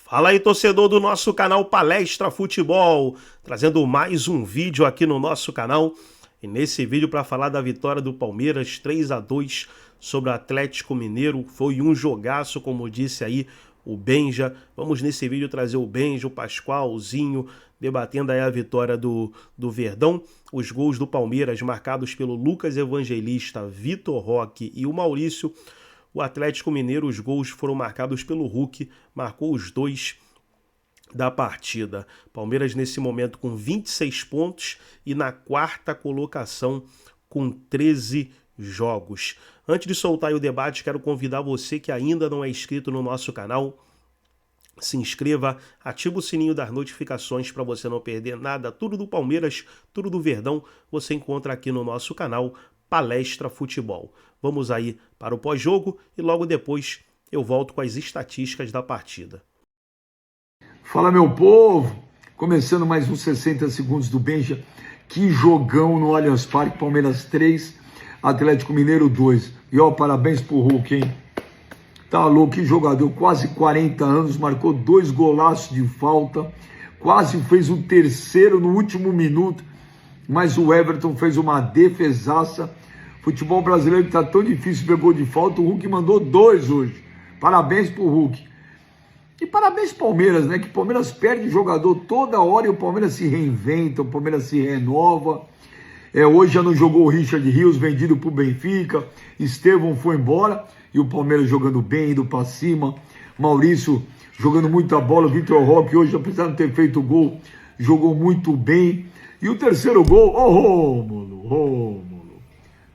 Fala aí, torcedor do nosso canal Palestra Futebol, trazendo mais um vídeo aqui no nosso canal. E nesse vídeo para falar da vitória do Palmeiras 3-2 sobre o Atlético Mineiro. Foi um jogaço, como disse aí o Benja. Vamos nesse vídeo trazer o Benja, o Pascoal, o Zinho, debatendo aí a vitória do Verdão. Os gols do Palmeiras marcados pelo Lucas Evangelista, Vitor Roque e o Maurício. O Atlético Mineiro, os gols foram marcados pelo Hulk, marcou os dois da partida. Palmeiras nesse momento com 26 pontos e na quarta colocação com 13 jogos. Antes de soltar aí o debate, quero convidar você que ainda não é inscrito no nosso canal, se inscreva, ativa o sininho das notificações para você não perder nada. Tudo do Palmeiras, tudo do Verdão, você encontra aqui no nosso canal Palestra Futebol. Vamos aí para o pós-jogo e logo depois eu volto com as estatísticas da partida. Fala, meu povo! Começando mais uns 60 segundos do Benja. Que jogão no Allianz Parque, Palmeiras 3, Atlético Mineiro 2. E ó, parabéns pro Hulk, hein? Tá louco, que jogador, quase 40 anos, marcou 2 golaços de falta, quase fez o terceiro no último minuto, mas o Everton fez uma defesaça. Futebol brasileiro que tá tão difícil, pegou de falta, o Hulk mandou 2 hoje. Parabéns pro Hulk. E parabéns pro Palmeiras, né? Que o Palmeiras perde jogador toda hora e o Palmeiras se reinventa, o Palmeiras se renova. Hoje já não jogou o Richard Rios, vendido pro Benfica, Estevão foi embora e o Palmeiras jogando bem, indo pra cima. Maurício jogando muita bola, o Vitor Roque hoje, apesar de não ter feito gol, jogou muito bem. E o terceiro gol, Rômulo.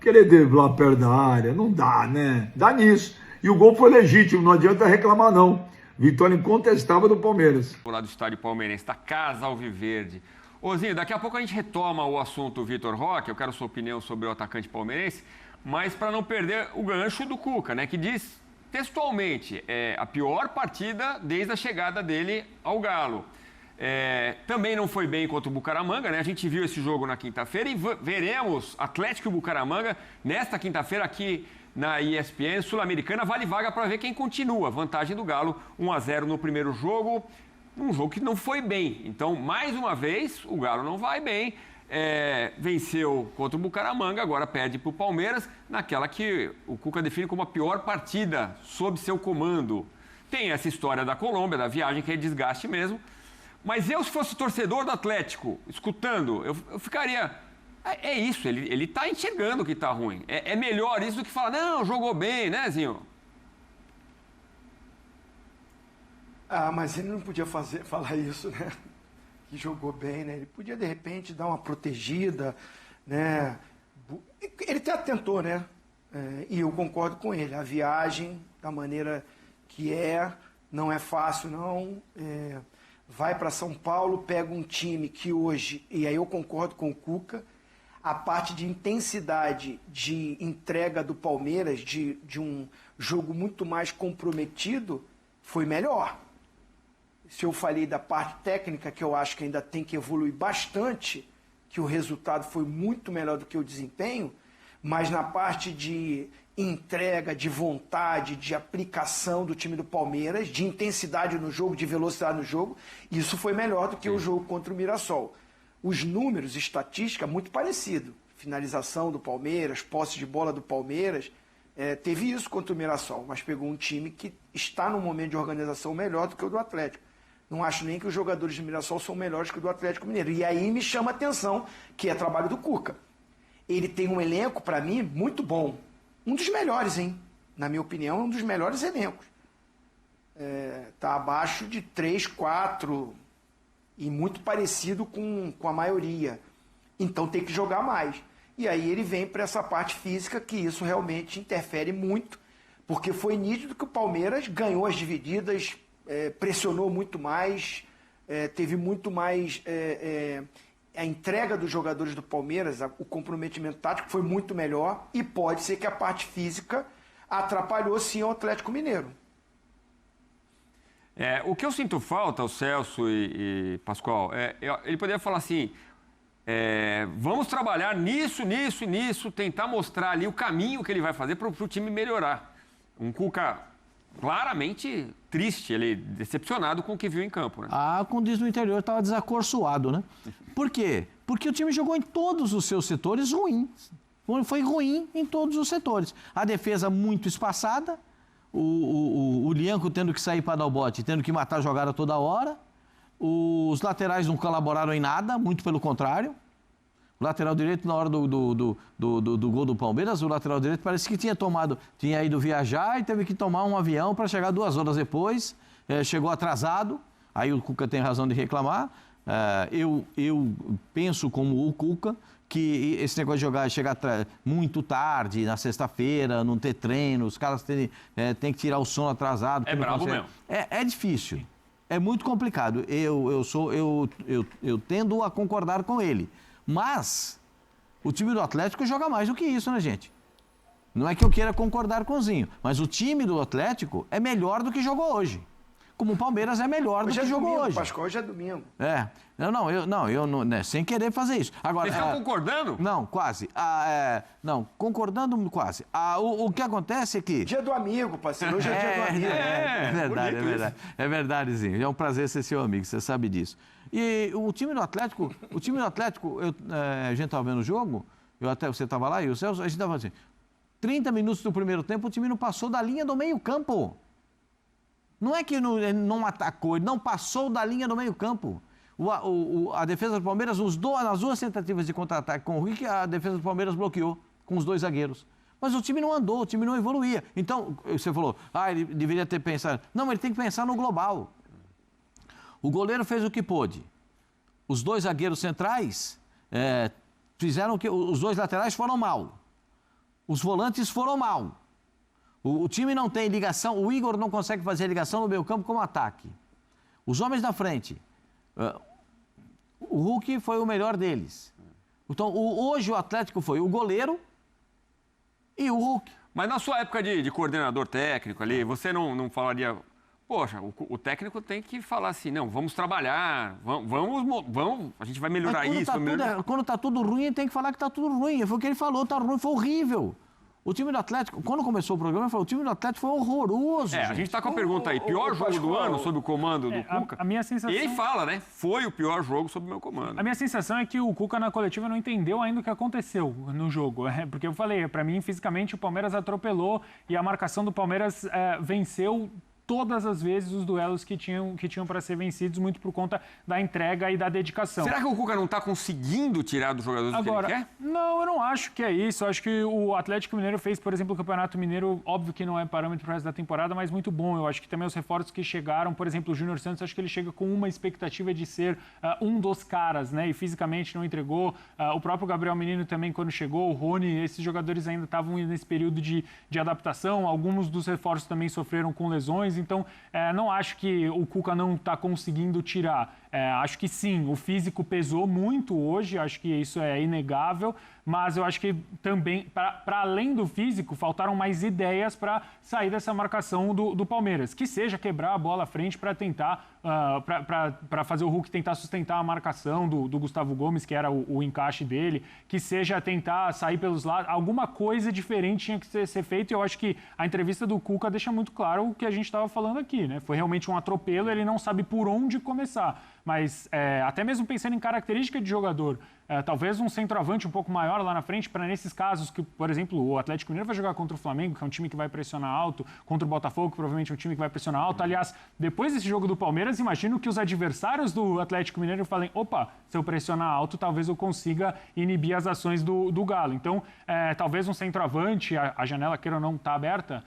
Querer driblar perto da área, não dá, né? Dá nisso. E o gol foi legítimo, não adianta reclamar, não. Vitória incontestável do Palmeiras. Lá do estádio palmeirense, da Casa Alviverde. Ô Zinho, daqui a pouco a gente retoma o assunto Vitor Roque, eu quero sua opinião sobre o atacante palmeirense, mas para não perder o gancho do Cuca, né? Que diz textualmente, a pior partida desde a chegada dele ao Galo. Também não foi bem contra o Bucaramanga, né? A gente viu esse jogo na quinta-feira e veremos Atlético e Bucaramanga nesta quinta-feira aqui na ESPN Sul-Americana. Vale vaga para ver quem continua. Vantagem do Galo, 1-0 no primeiro jogo, um jogo que não foi bem. Então, mais uma vez, o Galo não vai bem. Venceu contra o Bucaramanga, agora perde para o Palmeiras, naquela que o Cuca define como a pior partida sob seu comando. Tem essa história da Colômbia, da viagem, que é desgaste mesmo. Mas eu, se fosse torcedor do Atlético, escutando, eu ficaria... É isso, ele tá enxergando que tá ruim. É melhor isso do que falar, não, jogou bem, né, Zinho? Mas ele não podia falar isso, né? Que jogou bem, né? Ele podia, de repente, dar uma protegida, né? Ele até tentou, né? E eu concordo com ele. A viagem, da maneira que não é fácil, não. Vai para São Paulo, pega um time que hoje, e aí eu concordo com o Cuca, a parte de intensidade de entrega do Palmeiras, de um jogo muito mais comprometido, foi melhor. Se eu falei da parte técnica, que eu acho que ainda tem que evoluir bastante, que o resultado foi muito melhor do que o desempenho, mas na parte de entrega, de vontade, de aplicação do time do Palmeiras, de intensidade no jogo, de velocidade no jogo, isso foi melhor do que o jogo contra o Mirassol. Os números, estatística, muito parecido. Finalização do Palmeiras, posse de bola do Palmeiras, teve isso contra o Mirassol, mas pegou um time que está num momento de organização melhor do que o do Atlético. Não acho nem que os jogadores do Mirassol são melhores que o do Atlético Mineiro. E aí me chama a atenção, que é trabalho do Cuca. Ele tem um elenco, para mim, muito bom. Um dos melhores, hein? Na minha opinião, um dos melhores elencos. Tá abaixo de 3, 4 e muito parecido com a maioria. Então tem que jogar mais. E aí ele vem para essa parte física, que isso realmente interfere muito, porque foi nítido que o Palmeiras ganhou as divididas, pressionou muito mais, teve muito mais... a entrega dos jogadores do Palmeiras, o comprometimento tático foi muito melhor e pode ser que a parte física atrapalhou sim o Atlético Mineiro. O que eu sinto falta, o Celso e Pascoal, ele poderia falar assim, vamos trabalhar nisso, tentar mostrar ali o caminho que ele vai fazer para o time melhorar. Um Cuca claramente triste, ele decepcionado com o que viu em campo, né? Como diz no interior, estava desacorçoado, né? Por quê? Porque o time jogou em todos os seus setores ruins. Foi ruim em todos os setores. A defesa muito espaçada, o Lianco tendo que sair para dar o bote, tendo que matar a jogada toda hora. Os laterais não colaboraram em nada, muito pelo contrário. O lateral direito, na hora do gol do Palmeiras, o lateral direito parece que tinha ido viajar e teve que tomar um avião para chegar 2 horas depois. Chegou atrasado, aí o Cuca tem razão de reclamar. Eu penso como o Cuca, que esse negócio de chegar muito tarde, na sexta-feira, não ter treino, os caras têm que tirar o sono atrasado. É brabo mesmo. É difícil, é muito complicado. Eu tendo a concordar com ele. Mas o time do Atlético joga mais do que isso, né, gente? Não é que eu queira concordar com o Zinho, mas o time do Atlético é melhor do que jogou hoje. Como o Palmeiras é melhor do que jogou hoje. Pascoal, hoje é domingo. Eu não, né, sem querer fazer isso. Agora, vocês estão concordando? Não, quase. Não, concordando quase. O que acontece é que... Dia do amigo, parceiro. Hoje é dia do amigo. É verdade. É verdade, Zinho. É um prazer ser seu amigo, você sabe disso. E o time do Atlético, a gente estava vendo o jogo, você estava lá e o Celso, a gente estava assim, 30 minutos do primeiro tempo, o time não passou da linha do meio-campo. Não é que ele não atacou, ele não passou da linha do meio-campo. A defesa do Palmeiras, nas 2 tentativas de contra-ataque com o Rick, a defesa do Palmeiras bloqueou com os 2 zagueiros. Mas o time não andou, o time não evoluía. Então, você falou, ele deveria ter pensado. Não, mas ele tem que pensar no global. O goleiro fez o que pôde. Os 2 zagueiros centrais fizeram o que... Os 2 laterais foram mal. Os volantes foram mal. O time não tem ligação, o Igor não consegue fazer ligação no meio campo como ataque. Os homens da frente, o Hulk foi o melhor deles. Então, hoje o Atlético foi o goleiro e o Hulk. Mas na sua época de coordenador técnico ali, você não falaria... Poxa, o técnico tem que falar assim, não, vamos trabalhar, vamos a gente vai melhorar isso. Quando está tudo ruim, ele tem que falar que está tudo ruim. Foi o que ele falou, está ruim, foi horrível. O time do Atlético, quando começou o programa, ele falou, o time do Atlético foi horroroso. A gente está com a pergunta aí, pior jogo do ano sob o comando do Cuca? A minha sensação... E ele fala, né? Foi o pior jogo sob o meu comando. A minha sensação é que o Cuca na coletiva não entendeu ainda o que aconteceu no jogo. Porque eu falei, para mim, fisicamente, o Palmeiras atropelou e a marcação do Palmeiras venceu todas as vezes os duelos que tinham para ser vencidos, muito por conta da entrega e da dedicação. Será que o Cuca não está conseguindo tirar dos jogadores o que ele quer? Não, eu não acho que é isso. Eu acho que o Atlético Mineiro fez, por exemplo, o Campeonato Mineiro, óbvio que não é parâmetro para o resto da temporada, mas muito bom. Eu acho que também os reforços que chegaram, por exemplo, o Júnior Santos, acho que ele chega com uma expectativa de ser um dos caras, né? E fisicamente não entregou. O próprio Gabriel Menino também, quando chegou, o Rony, esses jogadores ainda estavam nesse período de adaptação. Alguns dos reforços também sofreram com lesões. Então, não acho que o Cuca não está conseguindo tirar. Acho que sim, o físico pesou muito hoje, acho que isso é inegável, mas eu acho que também, para além do físico, faltaram mais ideias para sair dessa marcação do Palmeiras. Que seja quebrar a bola à frente para tentar, para fazer o Hulk tentar sustentar a marcação do Gustavo Gomes, que era o encaixe dele, que seja tentar sair pelos lados. Alguma coisa diferente tinha que ser feita, e eu acho que a entrevista do Cuca deixa muito claro o que a gente estava falando aqui, né? Foi realmente um atropelo, ele não sabe por onde começar. Mas até mesmo pensando em característica de jogador, talvez um centroavante um pouco maior lá na frente, para nesses casos que, por exemplo, o Atlético Mineiro vai jogar contra o Flamengo, que é um time que vai pressionar alto, contra o Botafogo, que provavelmente é um time que vai pressionar alto. Aliás, depois desse jogo do Palmeiras, imagino que os adversários do Atlético Mineiro falem, opa, se eu pressionar alto, talvez eu consiga inibir as ações do Galo. Então, talvez um centroavante, a janela, queira ou não, está aberta,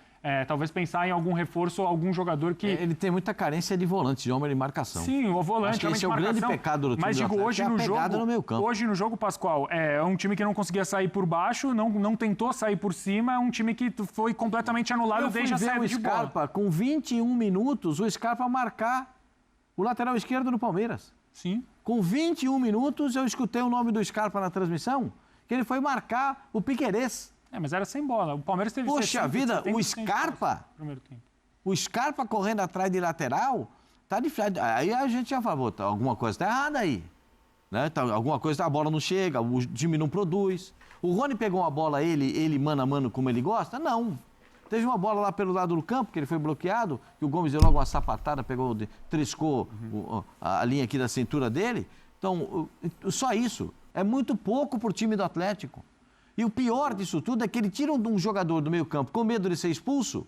talvez pensar em algum reforço ou algum jogador que... Ele tem muita carência de volante, de homem de marcação. Sim, o volante, esse é o grande pecado do time. Mas digo, hoje no jogo, no meio campo. Hoje no jogo, Pascoal, é um time que não conseguia sair por baixo, não tentou sair por cima, é um time que foi completamente anulado desde a saída de bola. Scarpa, com 21 minutos, o Scarpa marcar o lateral esquerdo do Palmeiras. Sim. Com 21 minutos, eu escutei o nome do Scarpa na transmissão, que ele foi marcar o Piquerez. Mas era sem bola. O Palmeiras teve... Poxa vida, o Scarpa... O Scarpa correndo atrás de lateral, tá difícil. Aí a gente já falou, alguma coisa está errada aí. Né? Alguma coisa, a bola não chega, o time não produz. O Rony pegou uma bola, ele mano a mano como ele gosta? Não. Teve uma bola lá pelo lado do campo, que ele foi bloqueado, que o Gomes deu logo uma sapatada, triscou a linha aqui da cintura dele. Então, só isso. É muito pouco para o time do Atlético. E o pior disso tudo é que ele tira um jogador do meio campo com medo de ser expulso,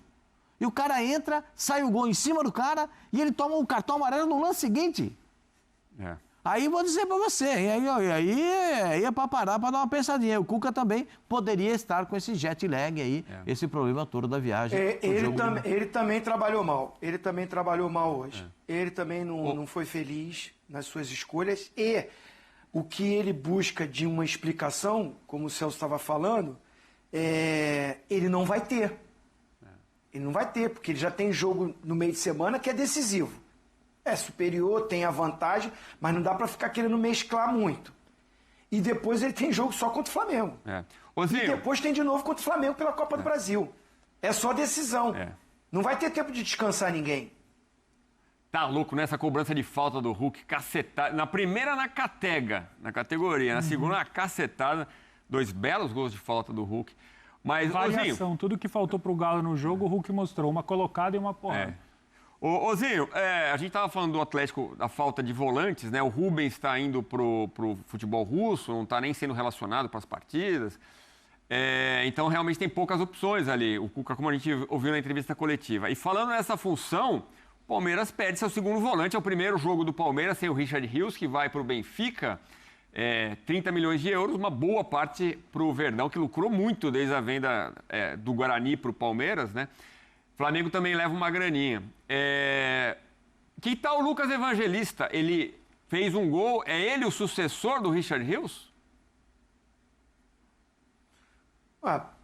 e o cara entra, sai o gol em cima do cara, e ele toma um cartão amarelo no lance seguinte. Aí vou dizer para você, aí é para parar, para dar uma pensadinha. O Cuca também poderia estar com esse jet lag aí, esse problema todo da viagem. Ele também trabalhou mal. Ele também trabalhou mal hoje. Ele também não foi feliz nas suas escolhas. E o que ele busca de uma explicação, como o Celso estava falando, ele não vai ter. Ele não vai ter, porque ele já tem jogo no meio de semana que é decisivo. É superior, tem a vantagem, mas não dá para ficar querendo mesclar muito. E depois ele tem jogo só contra o Flamengo. E depois tem de novo contra o Flamengo pela Copa do Brasil. É só decisão. Não vai ter tempo de descansar ninguém. Tá louco nessa cobrança de falta do Hulk, cacetada. Na primeira na categoria, na segunda na cacetada. 2 belos gols de falta do Hulk. Mas, variação, tudo que faltou pro Galo no jogo, o Hulk mostrou. Uma colocada e uma porrada. Zinho, a gente estava falando do Atlético, da falta de volantes, né? O Rubens está indo pro futebol russo, não está nem sendo relacionado para as partidas. Então, realmente tem poucas opções ali. O Cuca, como a gente ouviu na entrevista coletiva. E falando nessa função, o Palmeiras perde seu segundo volante. É o primeiro jogo do Palmeiras sem o Richard Rios, que vai para o Benfica. 30 milhões de euros, uma boa parte para o Verdão, que lucrou muito desde a venda do Guarani para o Palmeiras, né? Flamengo também leva uma graninha. Que tal o Lucas Evangelista? Ele fez um gol, é ele o sucessor do Richard Rios?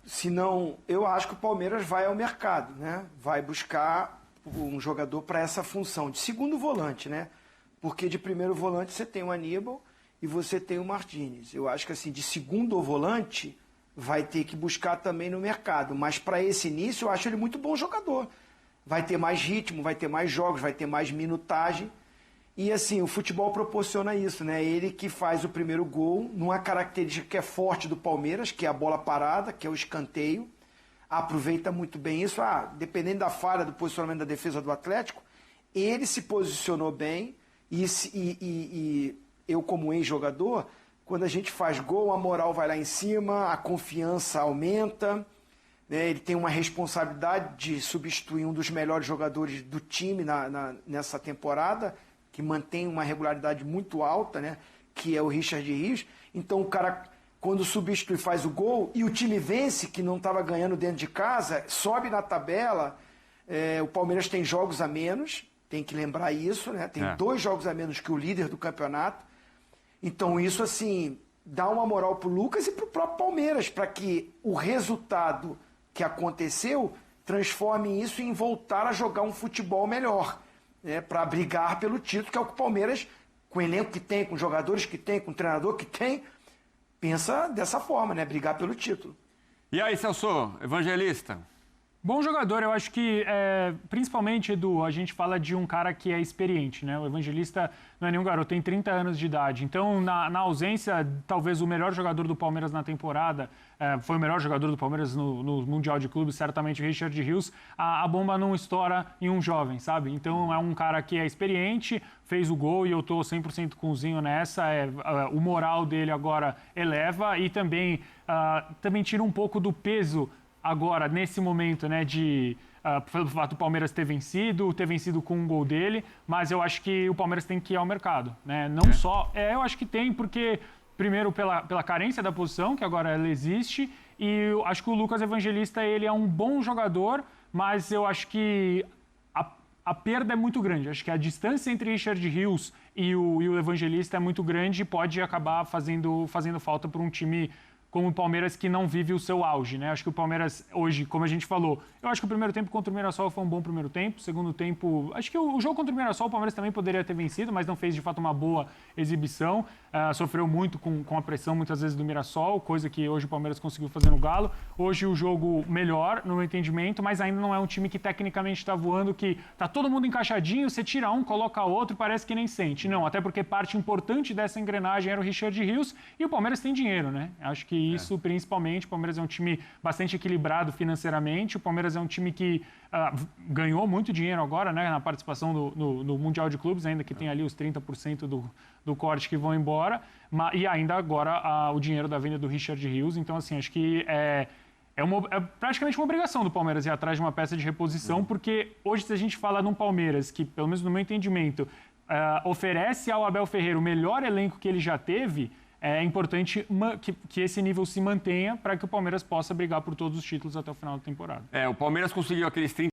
Se não, eu acho que o Palmeiras vai ao mercado, né? Vai buscar um jogador para essa função de segundo volante, né? Porque de primeiro volante você tem o Aníbal e você tem o Martínez. Eu acho que assim, de segundo volante vai ter que buscar também no mercado. Mas para esse início, eu acho ele muito bom jogador. Vai ter mais ritmo, vai ter mais jogos, vai ter mais minutagem. E assim, o futebol proporciona isso, né? Ele que faz o primeiro gol, numa característica que é forte do Palmeiras, que é a bola parada, que é o escanteio. Aproveita muito bem isso. Dependendo da falha do posicionamento da defesa do Atlético, ele se posicionou bem e eu, como ex-jogador, quando a gente faz gol, a moral vai lá em cima, a confiança aumenta, né? Ele tem uma responsabilidade de substituir um dos melhores jogadores do time nessa temporada, que mantém uma regularidade muito alta, né? Que é o Richard Rios. Então o cara, quando substitui, faz o gol e o time vence, que não estava ganhando dentro de casa, sobe na tabela. O Palmeiras tem jogos a menos, tem que lembrar isso, né? Tem 2 jogos a menos que o líder do campeonato. Então isso, assim, dá uma moral pro Lucas e pro próprio Palmeiras, para que o resultado que aconteceu transforme isso em voltar a jogar um futebol melhor, né? Para brigar pelo título, que é o que o Palmeiras, com o elenco que tem, com os jogadores que tem, com o treinador que tem, pensa dessa forma, né? Brigar pelo título. E aí, Celso, Evangelista? Bom jogador, eu acho que, principalmente, Edu, a gente fala de um cara que é experiente, né? O Evangelista não é nenhum garoto, tem 30 anos de idade. Então, na ausência, talvez o melhor jogador do Palmeiras na temporada, foi o melhor jogador do Palmeiras no Mundial de Clubes, certamente o Richard Rios, a bomba não estoura em um jovem, sabe? Então, é um cara que é experiente, fez o gol e eu tô 100% com o Zinho nessa. O moral dele agora eleva e também tira um pouco do peso agora, nesse momento, né, pelo fato do Palmeiras ter vencido com um gol dele, mas eu acho que o Palmeiras tem que ir ao mercado, né? Não só, eu acho que tem, porque, primeiro, pela carência da posição, que agora ela existe, e eu acho que o Lucas Evangelista, ele é um bom jogador, mas eu acho que a perda é muito grande. Acho que a distância entre Richard Rios e o Evangelista é muito grande e pode acabar fazendo falta para um time como o Palmeiras, que não vive o seu auge, né? Acho que o Palmeiras, hoje, como a gente falou, eu acho que o primeiro tempo contra o Mirassol foi um bom primeiro tempo. Segundo tempo, acho que o jogo contra o Mirassol, o Palmeiras também poderia ter vencido, mas não fez, de fato, uma boa exibição. Sofreu muito com a pressão, muitas vezes, do Mirassol, coisa que hoje o Palmeiras conseguiu fazer no Galo. Hoje o jogo melhor, no meu entendimento, mas ainda não é um time que tecnicamente está voando, que tá todo mundo encaixadinho, você tira um, coloca outro, parece que nem sente. Não, até porque parte importante dessa engrenagem era o Richard Rios, e o Palmeiras tem dinheiro, né? Acho que isso, principalmente. O Palmeiras é um time bastante equilibrado financeiramente. O Palmeiras é um time que ganhou muito dinheiro agora, né, na participação no Mundial de Clubes, ainda que tem ali os 30% do corte que vão embora. E ainda agora o dinheiro da venda do Richard Rios. Então, assim, acho que é praticamente uma obrigação do Palmeiras ir atrás de uma peça de reposição, porque hoje, se a gente fala num Palmeiras que, pelo menos no meu entendimento, oferece ao Abel Ferreira o melhor elenco que ele já teve, é importante que esse nível se mantenha para que o Palmeiras possa brigar por todos os títulos até o final da temporada. O Palmeiras conseguiu aqueles 30.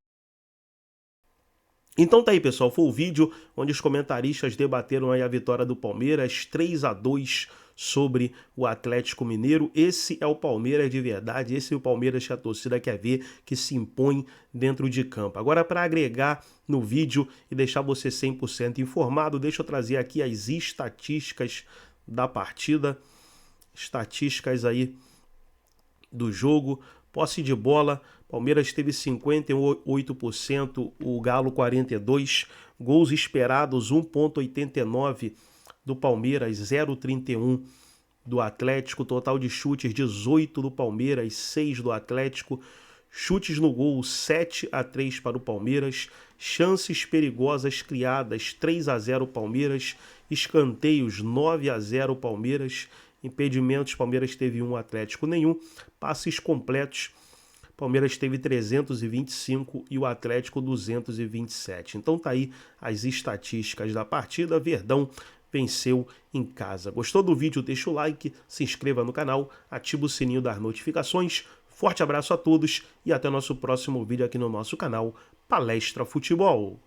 Então tá aí, pessoal, foi o vídeo onde os comentaristas debateram aí a vitória do Palmeiras 3-2 sobre o Atlético Mineiro. Esse é o Palmeiras de verdade, esse é o Palmeiras que a torcida quer ver, que se impõe dentro de campo. Agora, para agregar no vídeo e deixar você 100% informado, deixa eu trazer aqui as estatísticas da partida, estatísticas aí do jogo. Posse de bola, Palmeiras teve 58%, o Galo 42%, gols esperados 1,89 do Palmeiras, 0,31 do Atlético, total de chutes 18 do Palmeiras, 6 do Atlético, chutes no gol 7-3 para o Palmeiras, chances perigosas criadas 3-0 Palmeiras, escanteios 9-0 Palmeiras, impedimentos Palmeiras teve 1, Atlético nenhum, passes completos Palmeiras teve 325 e o Atlético 227. Então tá aí as estatísticas da partida. Verdão venceu em casa. Gostou do vídeo? Deixa o like, se inscreva no canal, ativa o sininho das notificações. Forte abraço a todos e até nosso próximo vídeo aqui no nosso canal Palestra Futebol.